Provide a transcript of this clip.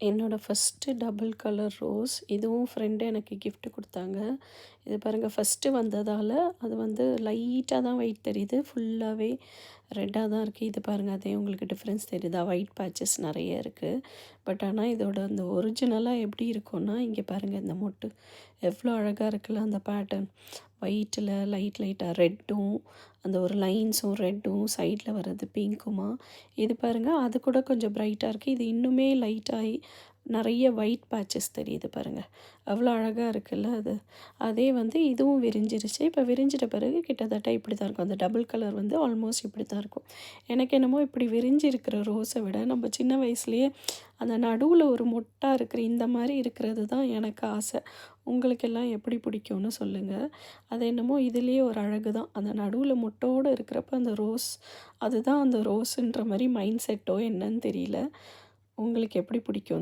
என்னோடய first double colour rose. இதுவும் friend எனக்கு கிஃப்ட் குடுத்தாங்க. இது பாருங்க ஃபஸ்ட்டு வந்ததால அது வந்து லைட்டா தான் ஒயிட் தெரியுது. ஃபுல்லாவே ரெட்டா தான் இருக்குது. இது பாருங்க அதே உங்களுக்கு டிஃப்ரென்ஸ் தெரியுதா? ஒயிட் பேட்சஸ் நெறைய இருக்குது. பட் ஆனா இதோட அந்த ஒரிஜினலா எப்படி இருக்கும்னா, இங்கே பாருங்க இந்த மொட்டு எவ்வளோ அழகா இருக்குல்ல அந்த பேட்டர்ன். ஒயிட்டில் லைட்டா ரெட்டும், அந்த ஒரு லைன்ஸும் ரெட்டும், சைடில் வர்றது பிங்க்குமா. இது பாருங்க அது கூட கொஞ்சம் பிரைட்டா இருக்குது. இது இன்னுமே லைட்டாகி நெறைய ஒயிட் பேட்சஸ் தெரியுது பாருங்க. அவ்வளோ அழகா இருக்குல்ல அது. அதே வந்து இதுவும் விரிஞ்சிருச்சு. இப்போ விரிஞ்சிட்ட பிறகு கிட்டத்தட்ட இப்படி தான் இருக்கும். அந்த டபுள் கலர் வந்து ஆல்மோஸ்ட் இப்படி தான் இருக்கும். எனக்கு என்னமோ இப்படி விரிஞ்சு இருக்கிற ரோஸை விட நம்ம சின்ன வயசுலேயே அந்த நடுவில் ஒரு மொட்டா இருக்கிற இந்த மாதிரி இருக்கிறது தான் எனக்கு ஆசை. உங்களுக்கெல்லாம் எப்படி பிடிக்கும்னு சொல்லுங்கள். அது என்னமோ இதுலேயே ஒரு அழகு தான். அந்த நடுவில் மொட்டோடு இருக்கிறப்ப அந்த ரோஸ் அதுதான் அந்த ரோஸுன்ற மாதிரி மைண்ட் செட்டோ என்னன்னு தெரியல. உங்களுக்கு எப்படி பிடிக்கும்?